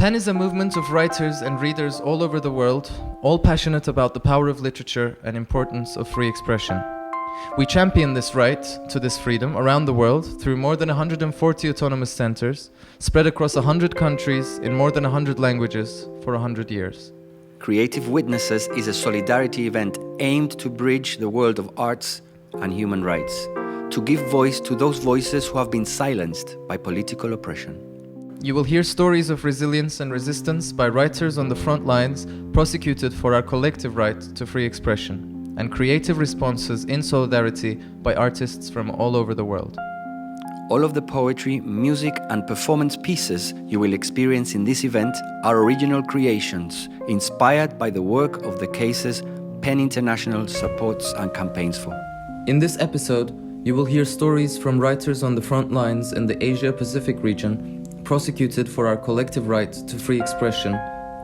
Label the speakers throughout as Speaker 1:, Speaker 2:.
Speaker 1: Penn is a movement of writers and readers all over the world, all passionate about the power of literature and importance of free expression. We champion this right to this freedom around the world through more than 140 autonomous centers, spread across 100 countries in more than 100 languages for 100 years.
Speaker 2: Creative Witnesses is a solidarity event aimed to bridge the world of arts and human rights, to give voice to those voices who have been silenced by political oppression.
Speaker 1: You will hear stories of resilience and resistance by writers on the front lines prosecuted for our collective right to free expression, and creative responses in solidarity by artists from all over the world.
Speaker 2: All of the poetry, music and performance pieces you will experience in this event are original creations inspired by the work of the cases Penn International supports and campaigns for.
Speaker 1: In this episode, you will hear stories from writers on the front lines in the Asia-Pacific region prosecuted for our collective right to free expression,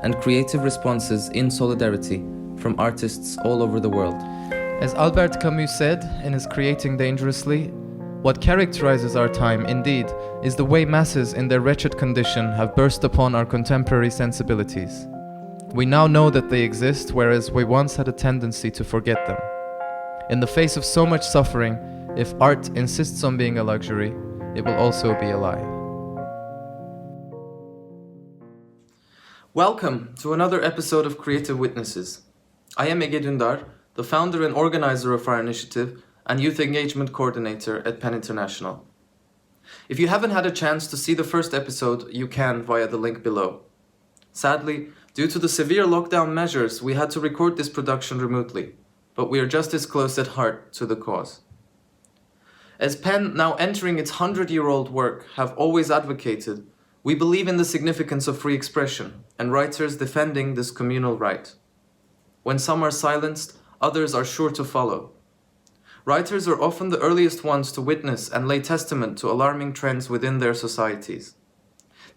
Speaker 1: and creative responses in solidarity from artists all over the world. As Albert Camus said in his Creating Dangerously, what characterizes our time, indeed, is the way masses in their wretched condition have burst upon our contemporary sensibilities. We now know that they exist, whereas we once had a tendency to forget them. In the face of so much suffering, if art insists on being a luxury, it will also be a lie. Welcome to another episode of Creative Witnesses. I am Ege Dündar, the founder and organizer of our initiative and youth engagement coordinator at Penn International. If you haven't had a chance to see the first episode, you can via the link below. Sadly, due to the severe lockdown measures, we had to record this production remotely, but we are just as close at heart to the cause. As Penn, now entering its 100-year-old work, have always advocated, we believe in the significance of free expression and writers defending this communal right. When some are silenced, others are sure to follow. Writers are often the earliest ones to witness and lay testament to alarming trends within their societies.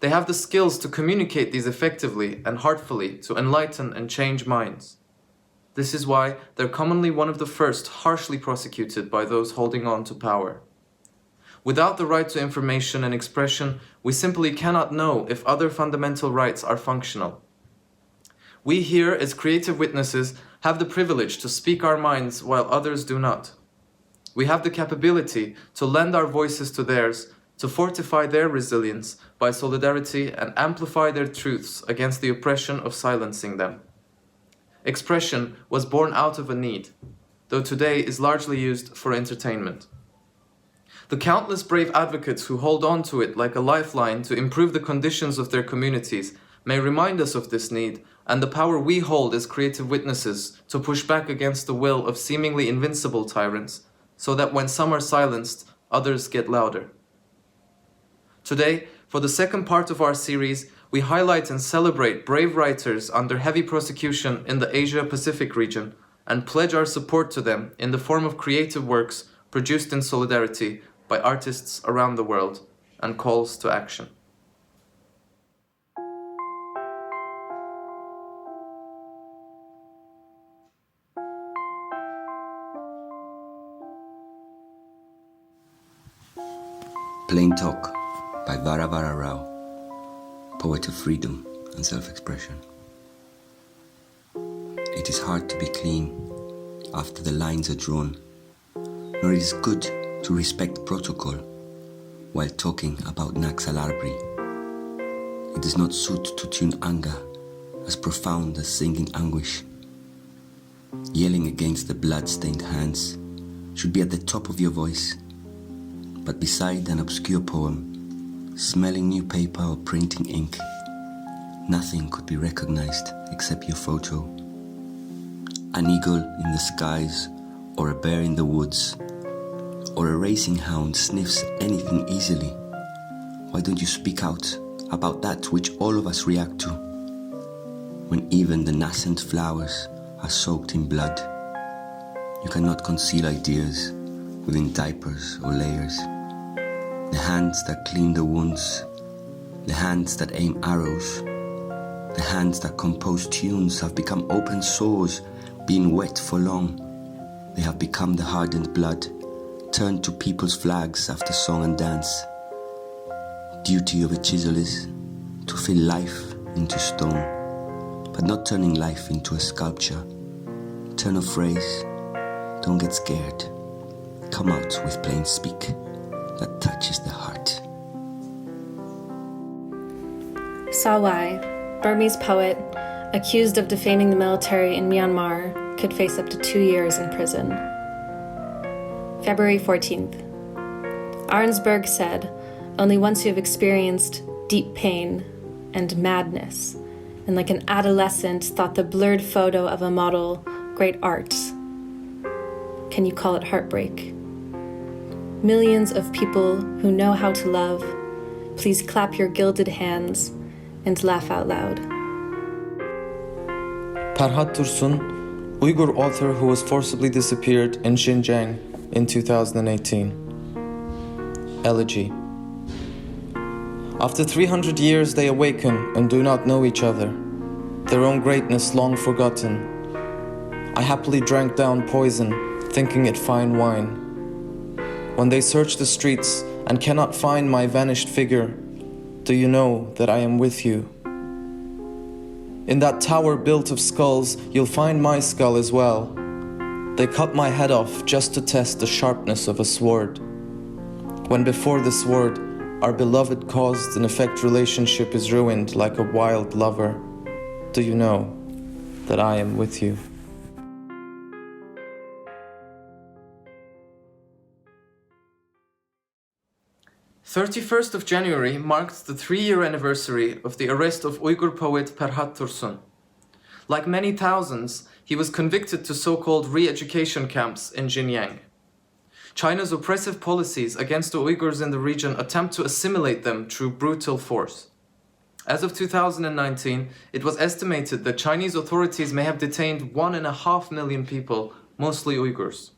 Speaker 1: They have the skills to communicate these effectively and heartfully to enlighten and change minds. This is why they're commonly one of the first harshly prosecuted by those holding on to power. Without the right to information and expression, we simply cannot know if other fundamental rights are functional. We here, as creative witnesses, have the privilege to speak our minds while others do not. We have the capability to lend our voices to theirs, to fortify their resilience by solidarity and amplify their truths against the oppression of silencing them. Expression was born out of a need, though today is largely used for entertainment. The countless brave advocates who hold on to it like a lifeline to improve the conditions of their communities may remind us of this need and the power we hold as creative witnesses to push back against the will of seemingly invincible tyrants, so that when some are silenced, others get louder. Today, for the second part of our series, we highlight and celebrate brave writers under heavy prosecution in the Asia-Pacific region and pledge our support to them in the form of creative works produced in solidarity by artists around the world and calls to action.
Speaker 2: Plain Talk by Varavara Rao, poet of freedom and self-expression. It is hard to be clean after the lines are drawn, nor it is good to respect protocol while talking about Naxalarbri. It does not suit to tune anger as profound as singing anguish. Yelling against the blood-stained hands should be at the top of your voice, but beside an obscure poem, smelling new paper or printing ink, nothing could be recognized except your photo. An eagle in the skies, or a bear in the woods, or a racing hound sniffs anything easily. Why don't you speak out about that which all of us react to? When even the nascent flowers are soaked in blood, you cannot conceal ideas within diapers or layers. The hands that clean the wounds, the hands that aim arrows, the hands that compose tunes have become open sores, being wet for long. They have become the hardened blood, turned to people's flags after song and dance. Duty of a chisel is to feel life into stone, but not turning life into a sculpture. Turn a phrase, don't get scared. Come out with plain speak that touches the heart.
Speaker 3: Sawai, Burmese poet, accused of defaming the military in Myanmar, could face up to 2 years in prison. February 14th. Arnsberg said, "Only once you have experienced deep pain and madness, and like an adolescent thought the blurred photo of a model great art, can you call it heartbreak? Millions of people who know how to love, please clap your gilded hands and laugh out loud."
Speaker 1: Perhat Tursun, Uyghur author who was forcibly disappeared in Xinjiang in 2018. Elegy. After 300 years they awaken and do not know each other, their own greatness long forgotten. I happily drank down poison, thinking it fine wine. When they search the streets and cannot find my vanished figure, do you know that I am with you? In that tower built of skulls, you'll find my skull as well. They cut my head off just to test the sharpness of a sword. When before the sword, our beloved caused and effect relationship is ruined like a wild lover, do you know that I am with you? "31st of January marked the 3-year anniversary of the arrest of Uyghur poet Perhat Tursun. Like many thousands, he was convicted to so-called re-education camps in Xinjiang. China's oppressive policies against the Uyghurs in the region attempt to assimilate them through brutal force. As of 2019, it was estimated that Chinese authorities may have detained 1.5 million people, mostly Uyghurs.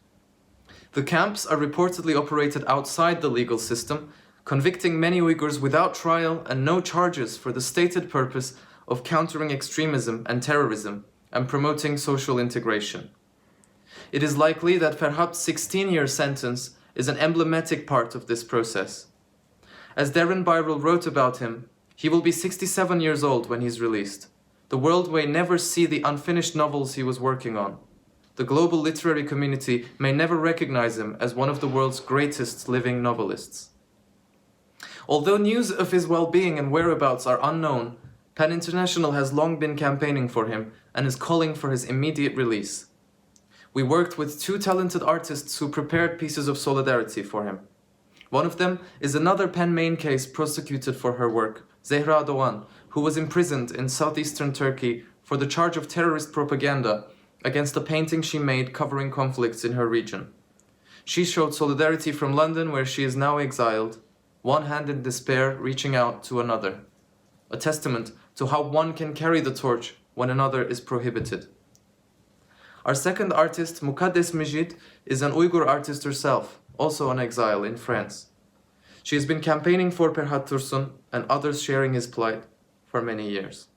Speaker 1: The camps are reportedly operated outside the legal system, convicting many Uyghurs without trial and no charges for the stated purpose of countering extremism and terrorism and promoting social integration. It is likely that Perhat's 16-year sentence is an emblematic part of this process. As Darren Byrel wrote about him, he will be 67 years old when he's released. The world may never see the unfinished novels he was working on. The global literary community may never recognize him as one of the world's greatest living novelists. Although news of his well-being and whereabouts are unknown, Penn International has long been campaigning for him and is calling for his immediate release. We worked with 2 talented artists who prepared pieces of solidarity for him. One of them is another Penn main case prosecuted for her work, Zehra Doğan, who was imprisoned in southeastern Turkey for the charge of terrorist propaganda against a painting she made covering conflicts in her region. She showed solidarity from London, where she is now exiled, one hand in despair reaching out to another, a testament to how one can carry the torch when another is prohibited. Our second artist, Mukhades Mijit, is an Uyghur artist herself, also on exile in France. She has been campaigning for Perhat Tursun and others sharing his plight for many years.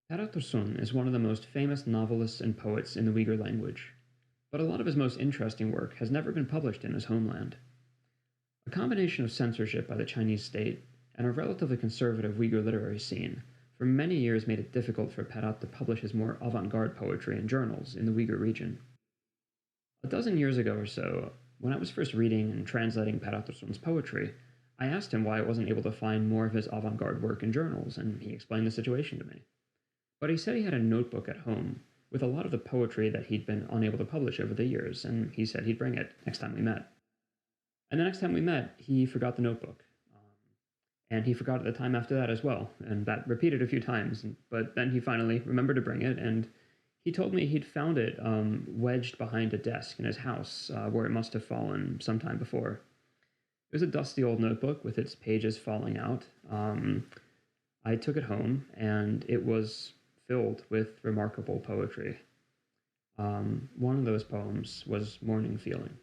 Speaker 4: Perhat Tursun is one of the most famous novelists and poets in the Uyghur language, but a lot of his most interesting work has never been published in his homeland. A combination of censorship by the Chinese state and a relatively conservative Uyghur literary scene for many years made it difficult for Perhat to publish his more avant-garde poetry in journals in the Uyghur region. A dozen years ago or so, when I was first reading and translating Perhat Tursun's poetry, I asked him why I wasn't able to find more of his avant-garde work in journals, and he explained the situation to me. But he said he had a notebook at home with a lot of the poetry that he'd been unable to publish over the years, and he said he'd bring it next time we met. And the next time we met, he forgot the notebook. And he forgot it the time after that as well, and that repeated a few times, but then he finally remembered to bring it, and he told me he'd found it wedged behind a desk in his house, where it must have fallen sometime before. It was a dusty old notebook with its pages falling out. I took it home, and it was filled with remarkable poetry. One of those poems was Morning Feeling.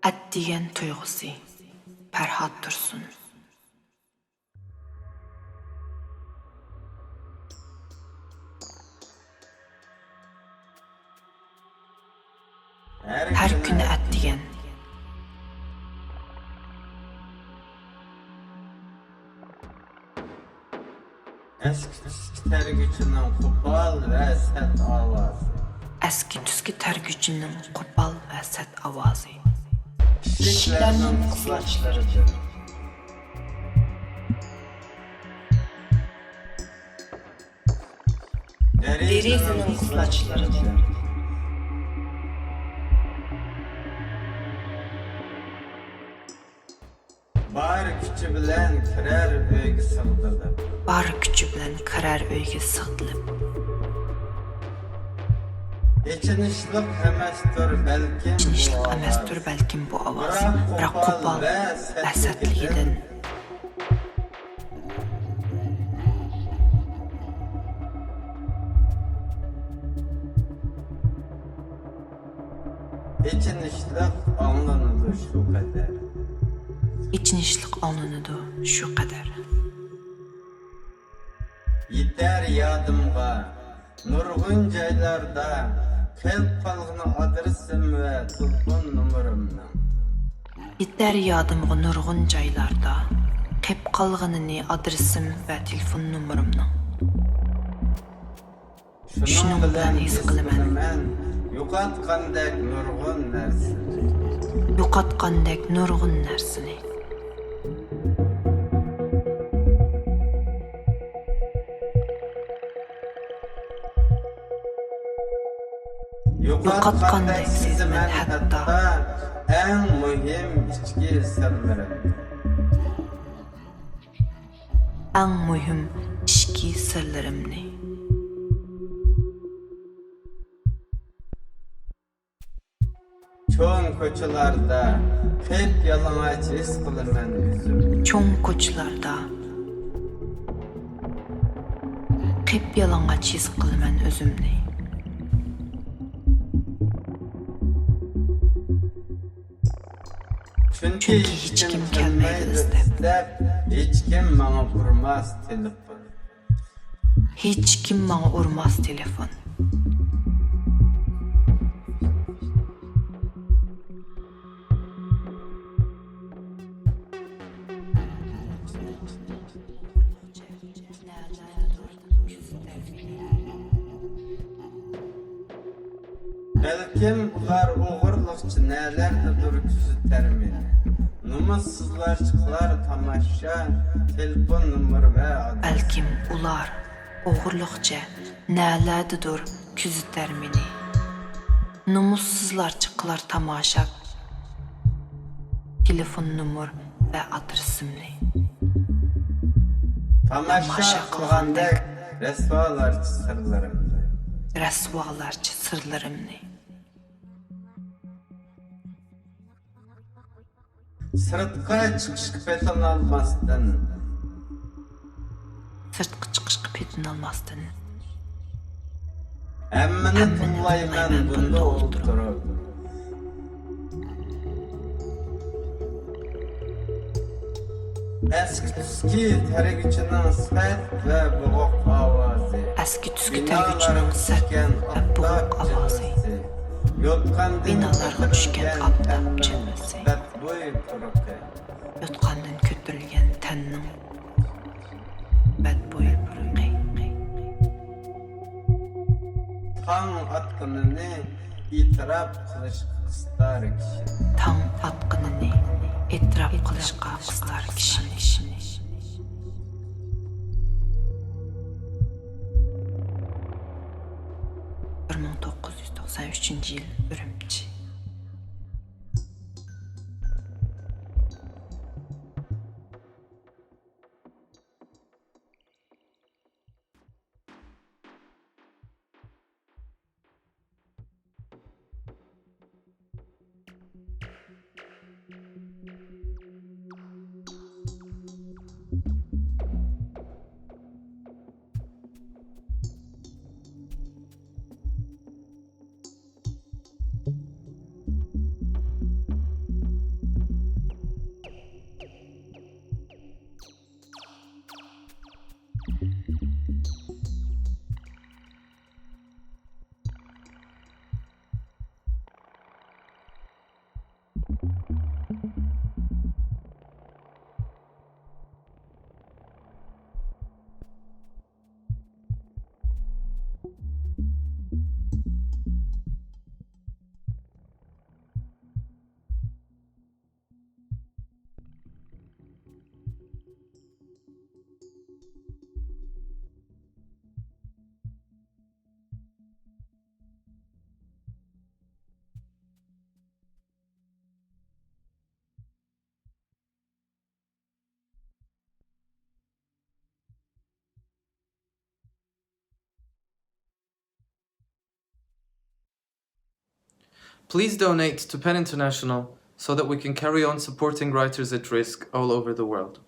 Speaker 5: Atdigen tuygusu. Perhat Tursun. Her günü atdigen.
Speaker 6: Eski tergüçünün kupal ve set avazı.
Speaker 5: Eski tüski tergücünün kupal ve set avazı.
Speaker 6: Kişilerinin kıslaçlarıdır.
Speaker 5: Derizinin kıslaçlarıdır.
Speaker 6: Bari küçü bilen kirer öygi sığdırdı.
Speaker 5: Bari küçü bilen kirer öygi sığdırdı.
Speaker 6: İçinişlik emestir belkim
Speaker 5: bu avaz. Bırak kupal ve setliğiden.
Speaker 6: İçinişlik anlanıdı şu kadar.
Speaker 5: İçinişlik anlanıdı şu kadar.
Speaker 6: Yeter yadımga, nurgun caylarda, kelp kalgını adresim ve telefon numaramla.
Speaker 5: Yeter yadımga nurgun caylarda, kelp kalgını adresim ve telefon numaramla. Şunun bilen his kılımen.
Speaker 6: Yo'qotgandek nurgun narsani.
Speaker 5: Yo'qotgandek nurgun narsani. Yo'qotgandek sezmen hatta
Speaker 6: eng muhim ichki sirlarim.
Speaker 5: Eng muhim ichki sirlarimni.
Speaker 6: Çoğun koçularda hep yalamaç his kılırmen üzüm.
Speaker 5: Çoğun koçularda hep yalamaç his kılırmen özümni. Çünkü hiç kim gelmeydi istep.
Speaker 6: Hiç kim bana vurmaz telefon.
Speaker 5: Hiç kim bana vurmaz telefon.
Speaker 6: Belkim ular uğurluqçı nelerdir küzüter meni. Numussuzlar çıklar tamaşa, telefon numar ve adres.
Speaker 5: Belkim ular oğurluqca nələrdir küzütər meni. Numussuzlar çıklar tamaşa, telefon numar ve adresimni.
Speaker 6: Tamaşa kılgandek resvalarçı sırlarımdı.
Speaker 5: Rəsvalarçı sırlarımni.
Speaker 6: Sırtka çıkışık beton almazdan.
Speaker 5: Sırtqı çıxışqı pedin almazdan.
Speaker 6: Emmini tullayman bunda oturup. Eski tüski tergüçünün sifat ve boğuk avazı.
Speaker 5: Əski tüskü tərgücünün sərt və boğuq avazı. Binalarga düşkən aptap cümləsi. Yotqandan kötürülgən tənnin bədboyu buruqi.
Speaker 6: Tan atqınını itiraf qilish qıstar kişi.
Speaker 5: Tam atqınını etiraf qilishqa qıstar kişi. 1993 yıl Ürümçi.
Speaker 1: Please donate to Penn International so that we can carry on supporting writers at risk all over the world.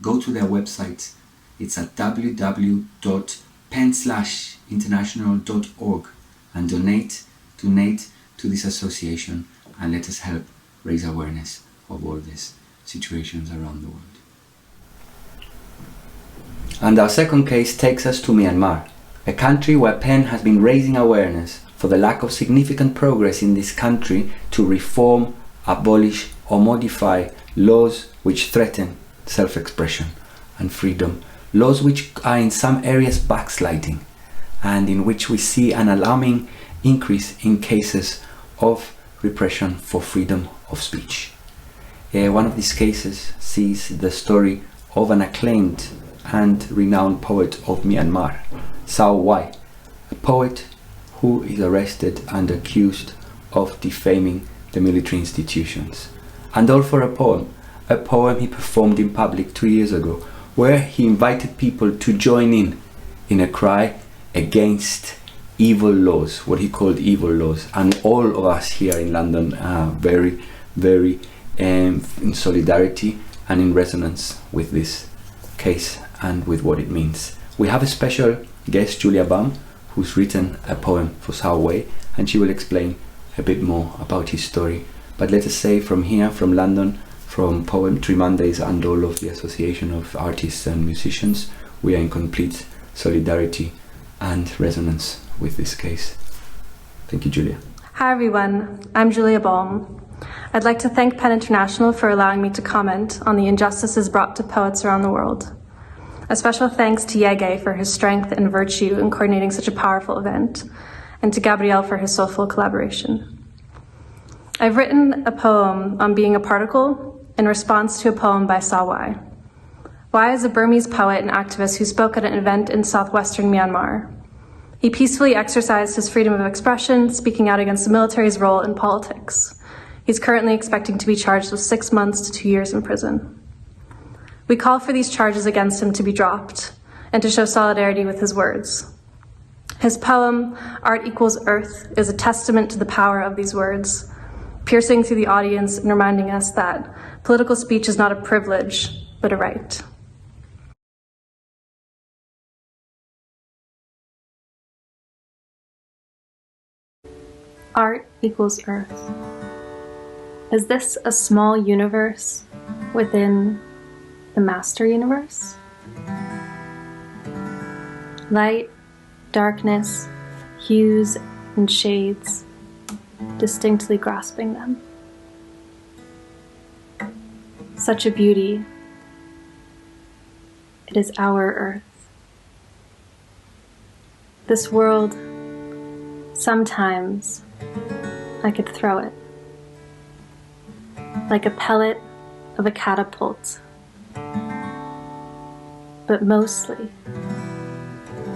Speaker 2: Go to their website. It's at www.penn/international.org and donate to this association, and let us help raise awareness of all these situations around the world. And our second case takes us to Myanmar, a country where Penn has been raising awareness for the lack of significant progress in this country to reform, abolish or modify laws which threaten self-expression and freedom, laws which are in some areas backsliding, and in which we see an alarming increase in cases of repression for freedom of speech. One of these cases sees the story of an acclaimed and renowned poet of Myanmar, Sao Wai, a poet who is arrested and accused of defaming the military institutions. And all for a poem he performed in public 2 years ago, where he invited people to join in a cry against evil laws, what he called evil laws. And all of us here in London are very, very in solidarity and in resonance with this case and with what it means. We have a special guest, Julia Baum, who's written a poem for Sao Wai, and she will explain a bit more about his story. But let us say from here, from London, from Poetry Mondays and all of the Association of Artists and Musicians, we are in complete solidarity and resonance with this case. Thank you, Julia.
Speaker 3: Hi everyone, I'm Julia Baum. I'd like to thank Penn International for allowing me to comment on the injustices brought to poets around the world. A special thanks to Yege for his strength and virtue in coordinating such a powerful event, and to Gabrielle for his soulful collaboration. I've written a poem on being a particle in response to a poem by Sa Wai. Wai is a Burmese poet and activist who spoke at an event in southwestern Myanmar. He peacefully exercised his freedom of expression, speaking out against the military's role in politics. He's currently expecting to be charged with 6 months to 2 years in prison. We call for these charges against him to be dropped and to show solidarity with his words. His poem, Art Equals Earth, is a testament to the power of these words, piercing through the audience and reminding us that political speech is not a privilege, but a right. Art equals Earth. Is this a small universe within the master universe? Light, darkness, hues and shades, distinctly grasping them. Such a beauty. It is our Earth. This world, sometimes I could throw it, like a pellet of a catapult. But mostly,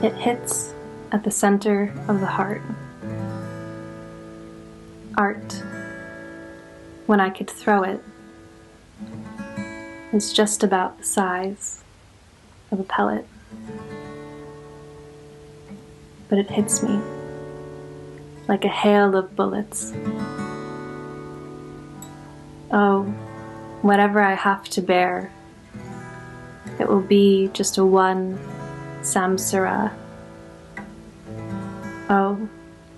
Speaker 3: it hits at the center of the heart. Art, when I could throw it, is just about the size of a pellet. But it hits me like a hail of bullets. Oh, whatever I have to bear, it will be just a one samsara. Oh,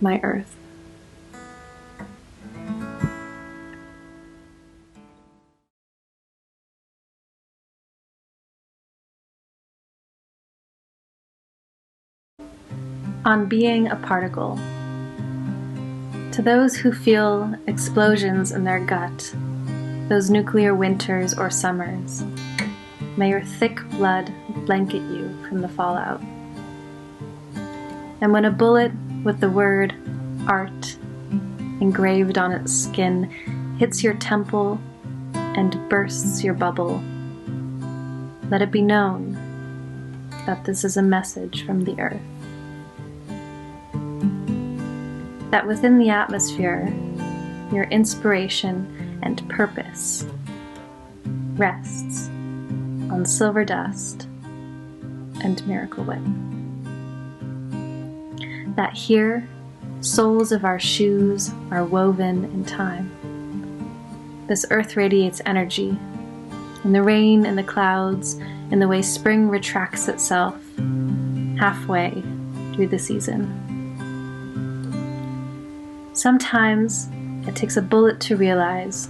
Speaker 3: my Earth. On being a particle. To those who feel explosions in their gut, those nuclear winters or summers, may your thick blood blanket you from the fallout. And when a bullet with the word art engraved on its skin hits your temple and bursts your bubble, let it be known that this is a message from the earth. That within the atmosphere, your inspiration and purpose rests on silver dust and miracle whip. That here, soles of our shoes are woven in time. This earth radiates energy, in the rain and the clouds, in the way spring retracts itself halfway through the season. Sometimes it takes a bullet to realize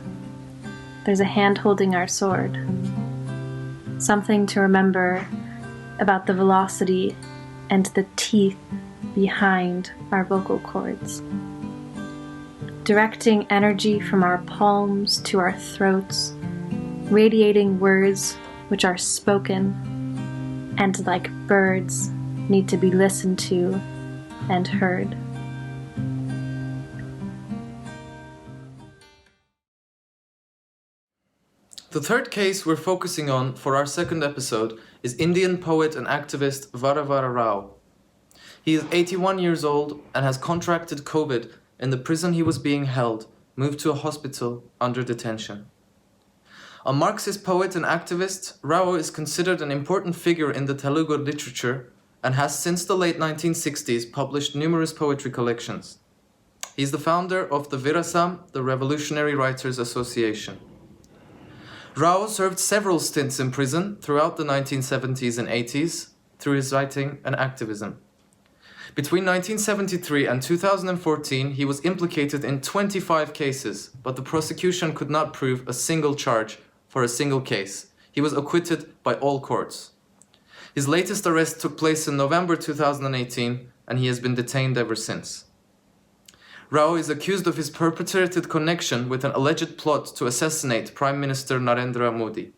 Speaker 3: there's a hand holding our sword, something to remember about the velocity and the teeth behind our vocal cords, directing energy from our palms to our throats, radiating words which are spoken and, like birds, need to be listened to and heard.
Speaker 1: The third case we're focusing on for our second episode is Indian poet and activist Varavara Rao. He is 81 years old and has contracted COVID in the prison he was being held, moved to a hospital under detention. A Marxist poet and activist, Rao is considered an important figure in the Telugu literature and has since the late 1960s published numerous poetry collections. He is the founder of the Virasam, the Revolutionary Writers Association. Rao served several stints in prison throughout the 1970s and 80s through his writing and activism. Between 1973 and 2014, he was implicated in 25 cases, but the prosecution could not prove a single charge for a single case. He was acquitted by all courts. His latest arrest took place in November 2018, and he has been detained ever since. Rao is accused of his perpetrated connection with an alleged plot to assassinate Prime Minister Narendra Modi.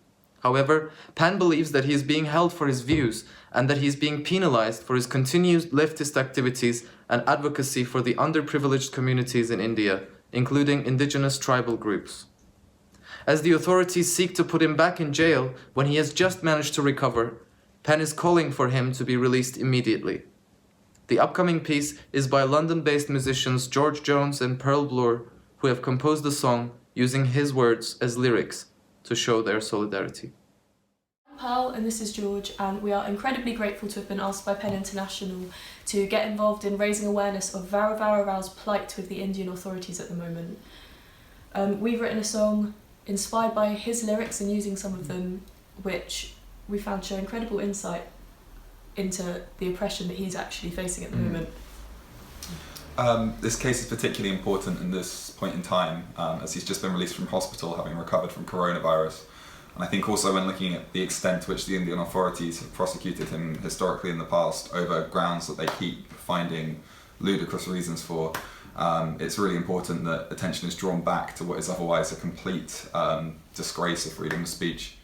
Speaker 1: However, Penn believes that he is being held for his views and that he is being penalized for his continued leftist activities and advocacy for the underprivileged communities in India, including indigenous tribal groups. As the authorities seek to put him back in jail when he has just managed to recover, Penn is calling for him to be released immediately. The upcoming piece is by London-based musicians George Jones and Pearl Bloor, who have composed the song using his words as lyrics to show their solidarity.
Speaker 7: I'm Pearl and this is George, and we are incredibly grateful to have been asked by Penn International to get involved in raising awareness of Varavara Rao's plight with the Indian authorities at the moment. We've written a song inspired by his lyrics and using some of them, which we found show incredible insight into the oppression that he's actually facing at the moment.
Speaker 8: This case is particularly important in this point in time, as he's just been released from hospital having recovered from coronavirus. And I think also when looking at the extent to which the Indian authorities have prosecuted him historically in the past over grounds that they keep finding ludicrous reasons for, it's really important that attention is drawn back to what is otherwise a complete disgrace of freedom of speech.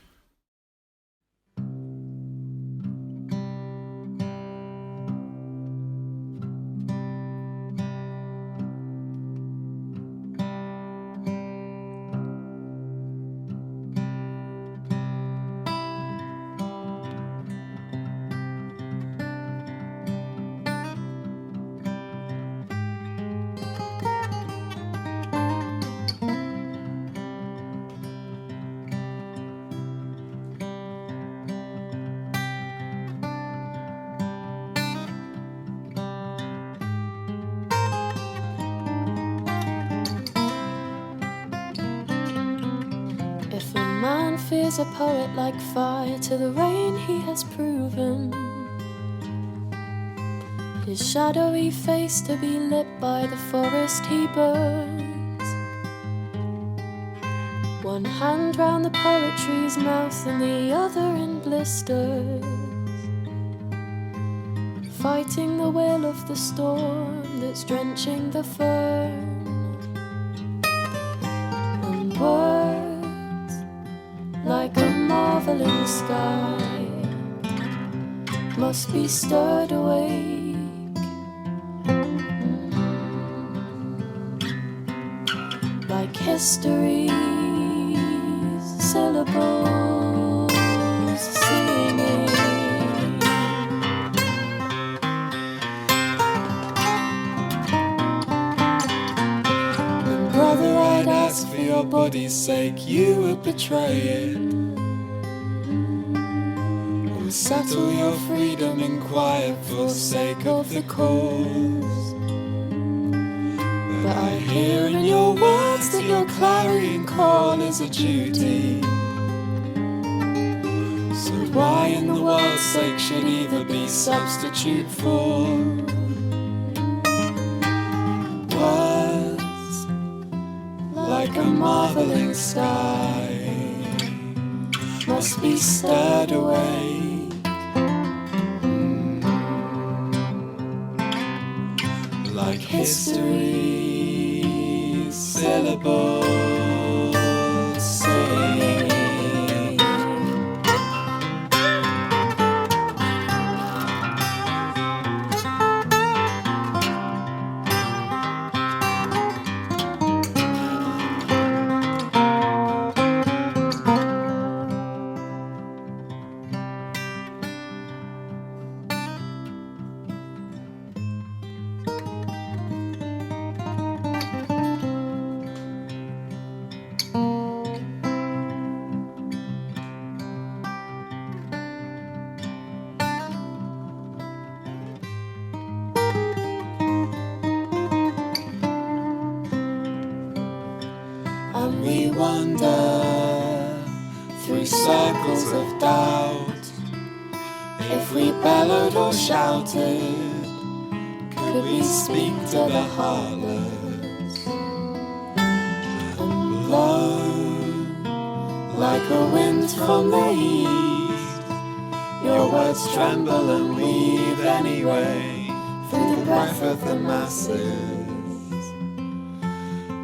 Speaker 9: If a man fears a poet like fire to the rain he has proven his shadowy face to be lit by the forest he burns. One hand round the poetry's mouth and the other in blisters, fighting the will of the storm that's drenching the fern. And words like a marveling sky must be stirred awake. Like history's syllables singing. And brother, I'd ask for your body's sake you would betray it. Settle your freedom in quiet for sake of the cause. But I hear in your words that your clarion call is a duty. So why in the world's sake should either be substitute for words like a marveling sky must be stirred away. Like history's syllables sing. And we wander through circles of doubt. If we bellowed or shouted, could we speak to the heartless? And blow like a wind from the east, your words tremble and weave anyway through the breath of the masses.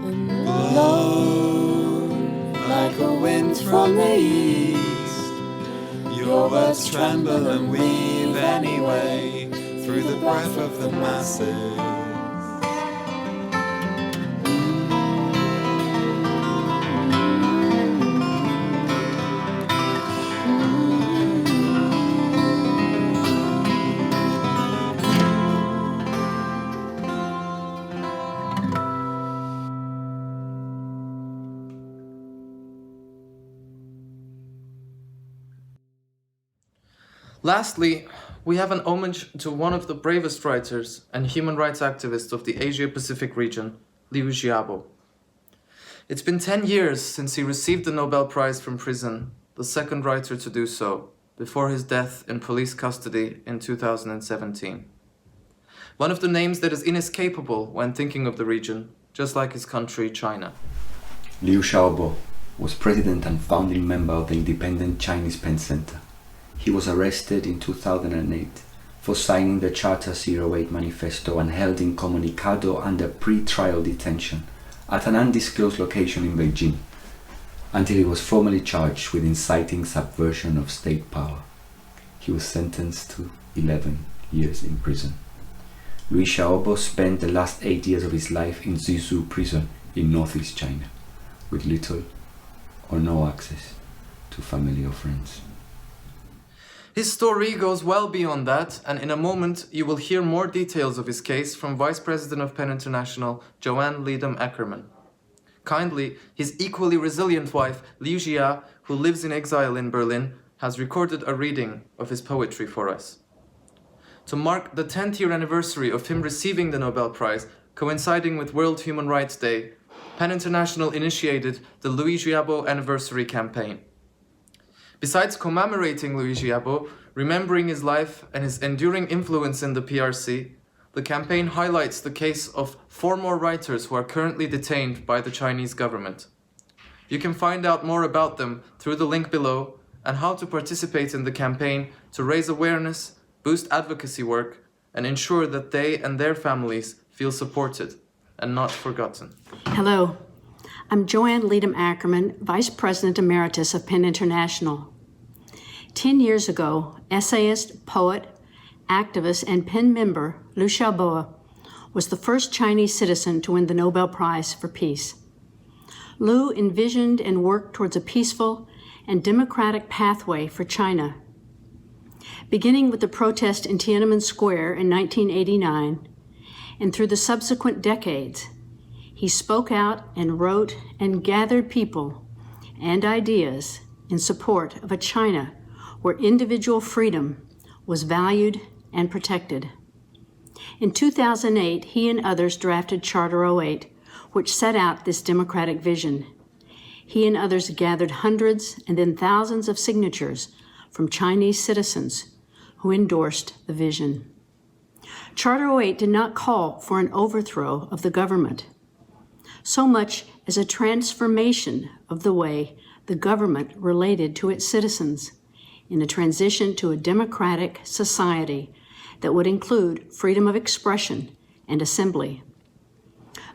Speaker 9: And blow like a wind from the east, Your words tremble and weave anyway through the breath of the masses.
Speaker 1: Lastly, we have an homage to one of the bravest writers and human rights activists of the Asia-Pacific region, Liu Xiaobo. It's been 10 years since he received the Nobel Prize from prison, the second writer to do so, before his death in police custody in 2017. One of the names that is inescapable when thinking of the region, just like his country, China.
Speaker 2: Liu Xiaobo was president and founding member of the independent Chinese Penn Center. He was arrested in 2008 for signing the Charter 08 manifesto and held incommunicado under pre-trial detention at an undisclosed location in Beijing, until he was formally charged with inciting subversion of state power. He was sentenced to 11 years in prison. Liu Xiaobo spent the last 8 years of his life in Zizhou prison in northeast China, with little or no access to family or friends.
Speaker 1: His story goes well beyond that, and in a moment you will hear more details of his case from Vice President of Penn International, Joanne Liedem Ackerman. Kindly, his equally resilient wife, Liu Xia, who lives in exile in Berlin, has recorded a reading of his poetry for us. To mark the 10th year anniversary of him receiving the Nobel Prize, coinciding with World Human Rights Day, Penn International initiated the Liu Xiaobo Anniversary Campaign. Besides commemorating Liu Xiaobo, remembering his life and his enduring influence in the PRC, the campaign highlights the case of 4 more writers who are currently detained by the Chinese government. You can find out more about them through the link below and how to participate in the campaign to raise awareness, boost advocacy work, and ensure that they and their families feel supported and not forgotten.
Speaker 10: Hello. I'm Joanne Liedem Ackerman, Vice President Emeritus of Penn International. 10 years ago, essayist, poet, activist, and Penn member Liu Xiaobo was the first Chinese citizen to win the Nobel Prize for Peace. Liu envisioned and worked towards a peaceful and democratic pathway for China. Beginning with the protest in Tiananmen Square in 1989, and through the subsequent decades, he spoke out and wrote and gathered people and ideas in support of a China where individual freedom was valued and protected. In 2008, he and others drafted Charter 08, which set out this democratic vision. He and others gathered hundreds and then thousands of signatures from Chinese citizens who endorsed the vision. Charter 08 did not call for an overthrow of the government, so much as a transformation of the way the government related to its citizens in a transition to a democratic society that would include freedom of expression and assembly.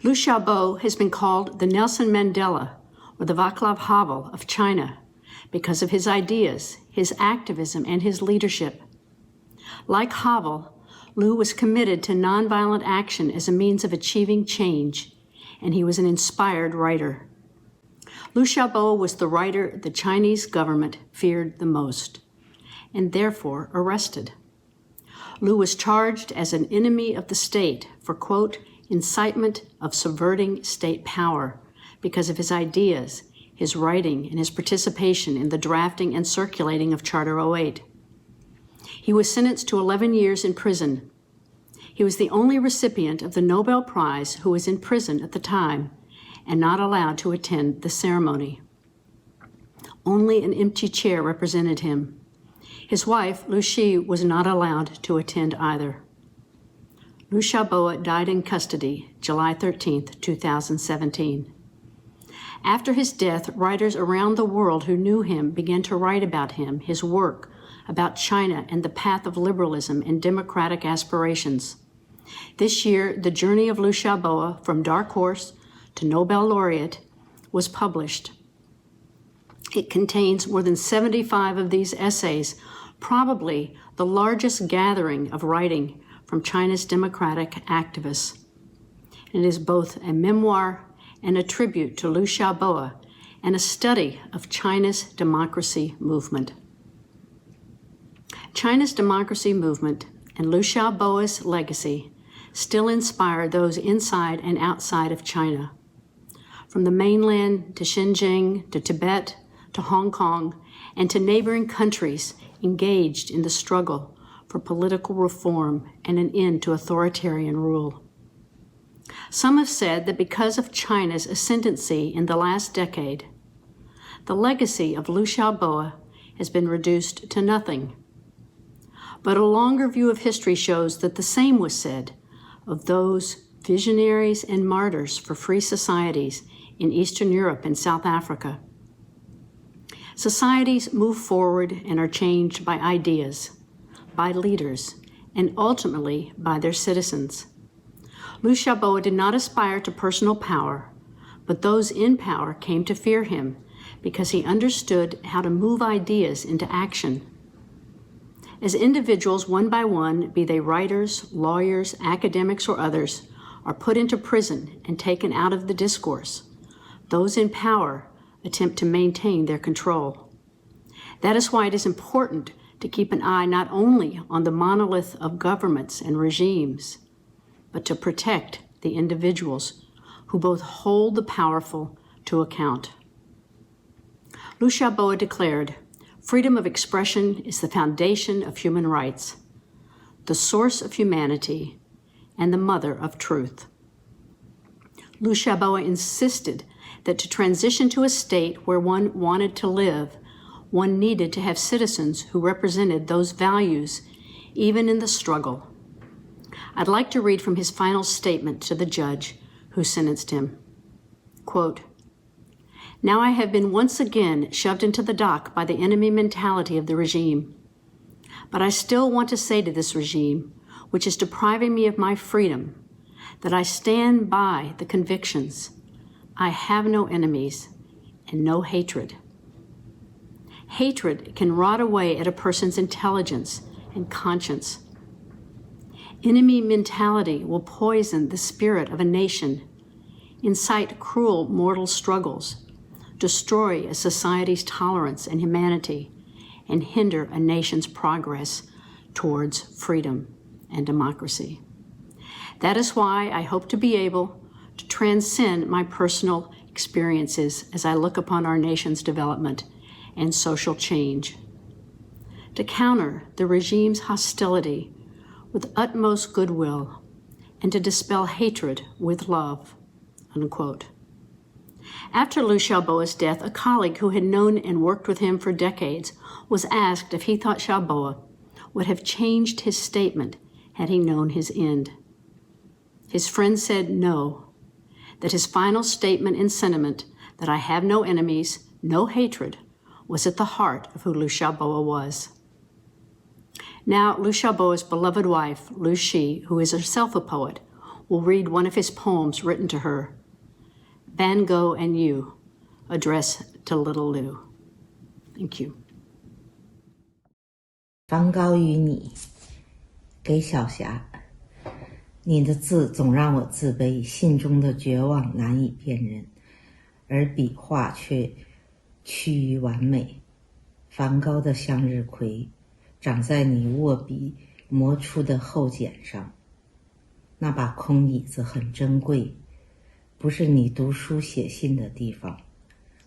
Speaker 10: Liu Xiaobo has been called the Nelson Mandela or the Václav Havel of China because of his ideas, his activism, and his leadership. Like Havel, Liu was committed to nonviolent action as a means of achieving change, and he was an inspired writer. Liu Xiaobo was the writer the Chinese government feared the most, and therefore arrested. Liu was charged as an enemy of the state for, quote, incitement of subverting state power because of his ideas, his writing, and his participation in the drafting and circulating of Charter 08. He was sentenced to 11 years in prison. He was the only recipient of the Nobel Prize who was in prison at the time and not allowed to attend the ceremony. Only an empty chair represented him. His wife, Liu Xi, was not allowed to attend either. Liu Xiaobo died in custody July 13, 2017. After his death, writers around the world who knew him began to write about him, his work, about China and the path of liberalism and democratic aspirations. This year, the journey of Liu Xiaobo from dark horse to Nobel laureate was published. It contains more than 75 of these essays, probably the largest gathering of writing from China's democratic activists. It is both a memoir and a tribute to Liu Xiaobo and a study of China's democracy movement. China's democracy movement and Liu Xiaobo's legacy still inspire those inside and outside of China. From the mainland to Xinjiang to Tibet to Hong Kong and to neighboring countries engaged in the struggle for political reform and an end to authoritarian rule. Some have said that because of China's ascendancy in the last decade, the legacy of Liu Xiaobo has been reduced to nothing. But a longer view of history shows that the same was said of those visionaries and martyrs for free societies in Eastern Europe and South Africa. Societies move forward and are changed by ideas, by leaders, and ultimately by their citizens. Liu Xiaobo did not aspire to personal power, but those in power came to fear him because he understood how to move ideas into action. As individuals, one by one, be they writers, lawyers, academics, or others, are put into prison and taken out of the discourse, those in power attempt to maintain their control. That is why it is important to keep an eye not only on the monolith of governments and regimes, but to protect the individuals who both hold the powerful to account. Liu Xiaobo declared, "Freedom of expression is the foundation of human rights, the source of humanity, and the mother of truth." Liu Xiaobo insisted that to transition to a state where one wanted to live, one needed to have citizens who represented those values, even in the struggle. I'd like to read from his final statement to the judge who sentenced him. Quote, "Now I have been once again shoved into the dock by the enemy mentality of the regime. But I still want to say to this regime, which is depriving me of my freedom, that I stand by the convictions. I have no enemies and no hatred. Hatred can rot away at a person's intelligence and conscience. Enemy mentality will poison the spirit of a nation, incite cruel mortal struggles, destroy a society's tolerance and humanity, and hinder a nation's progress towards freedom and democracy. That is why I hope to be able to transcend my personal experiences as I look upon our nation's development and social change, to counter the regime's hostility with utmost goodwill, and to dispel hatred with love," unquote. After Liu Xiaobo's death, a colleague who had known and worked with him for decades was asked if he thought Xiaobo would have changed his statement had he known his end. His friend said no, that his final statement and sentiment that I have no enemies, no hatred, was at the heart of who Liu Xiaobo was. Now, Liu Xiaobo's beloved wife, Liu Xi, who is herself a poet, will read one of his poems written to her, Van Gogh and You, addressed to little Liu. Thank you.
Speaker 11: 梵高与你，给小霞。你的字总让我自卑，信中的绝望难以辨认，而笔画却趋于完美。梵高的向日葵长在你握笔磨出的厚茧上，那把空椅子很珍贵，不是你读书写信的地方，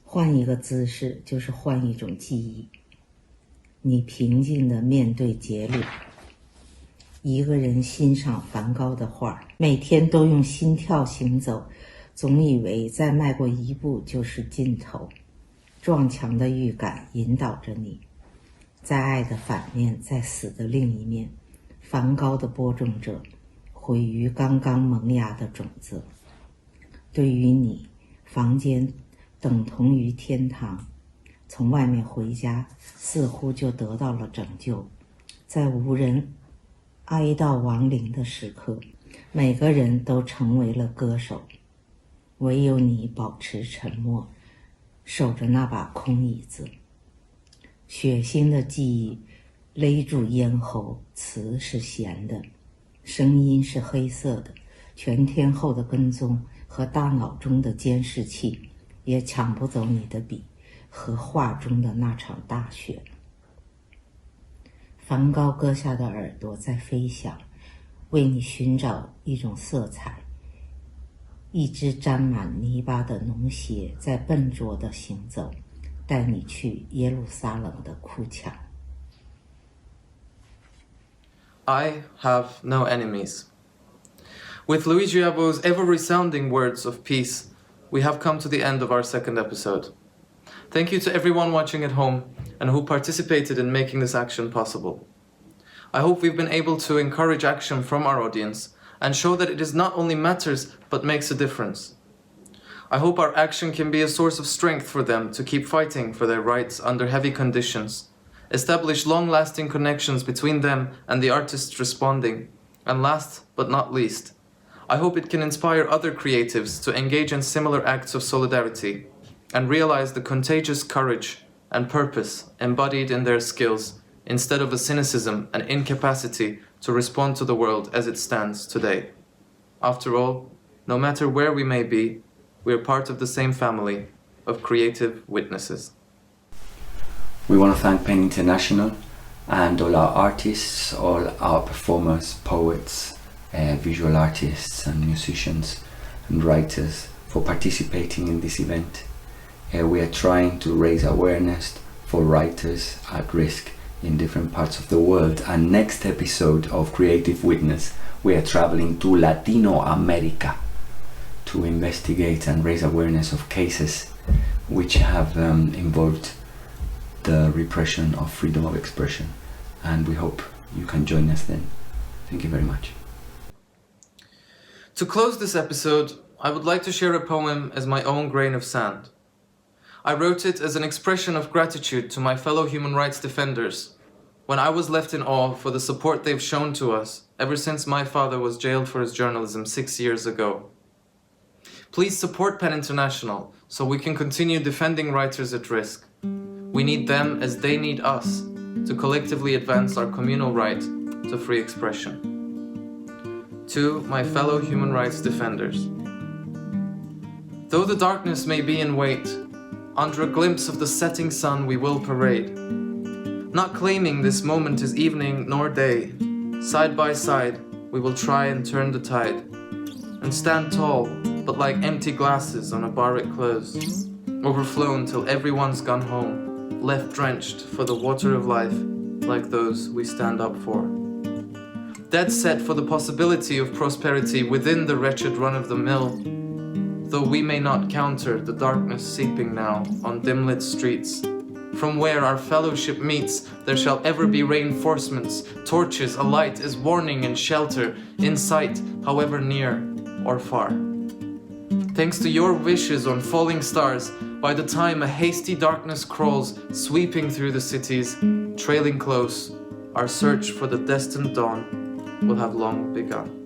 Speaker 11: 换一个姿势就是换一种记忆。你平静地面对节律，一个人欣赏梵高的画，每天都用心跳行走，总以为再迈过一步就是尽头。撞墙的预感引导着你，在爱的反面，在死的另一面，梵高的播种者毁于刚刚萌芽的种子。对于你，房间等同于天堂，从外面回家似乎就得到了拯救。在无人哀悼亡灵的时刻，每个人都成为了歌手，唯有你保持沉默，守着那把空椅子。血腥的记忆勒住咽喉，词是咸的，声音是黑色的，全天候的跟踪和大脑中的监视器也抢不走你的笔和画中的那场大雪。梵高割下的耳朵在飞翔，为你寻找一种色彩。一只沾满泥巴的农鞋在笨拙地行走，带你去耶路撒冷的哭墙。
Speaker 1: I have no enemies. With Liu Xiaobo's ever-resounding words of peace, we have come to the end of our second episode. Thank you to everyone watching at home and who participated in making this action possible. I hope we've been able to encourage action from our audience and show that it is not only matters but makes a difference. I hope our action can be a source of strength for them to keep fighting for their rights under heavy conditions, establish long-lasting connections between them and the artists responding, and last but not least, I hope it can inspire other creatives to engage in similar acts of solidarity and realize the contagious courage and purpose embodied in their skills instead of a cynicism and incapacity to respond to the world as it stands today. After all, no matter where we may be, we are part of the same family of creative witnesses.
Speaker 2: We want to thank Penn International and all our artists, all our performers, poets, visual artists and musicians and writers for participating in this event. We are trying to raise awareness for writers at risk in different parts of the world, and next episode of Creative Witness we are traveling to Latino America to investigate and raise awareness of cases which have involved the repression of freedom of expression, and we hope you can join us then. Thank you very much.
Speaker 1: To close this episode, I would like to share a poem as my own grain of sand. I wrote it as an expression of gratitude to my fellow human rights defenders when I was left in awe for the support they've shown to us ever since my father was jailed for his journalism 6 years ago. Please support Penn International so we can continue defending writers at risk. We need them as they need us to collectively advance our communal right to free expression. To my fellow human rights defenders. Though the darkness may be in wait, under a glimpse of the setting sun we will parade. Not claiming this moment is evening nor day, side by side we will try and turn the tide, and stand tall, but like empty glasses on a bar it closed, overflown till everyone's gone home, left drenched for the water of life like those we stand up for. Dead set for the possibility of prosperity within the wretched run-of-the-mill, though we may not counter the darkness seeping now on dim-lit streets. From where our fellowship meets, there shall ever be reinforcements, torches alight as warning and shelter, in sight, however near or far. Thanks to your wishes on falling stars, by the time a hasty darkness crawls, sweeping through the cities, trailing close, our search for the destined dawn will have long begun.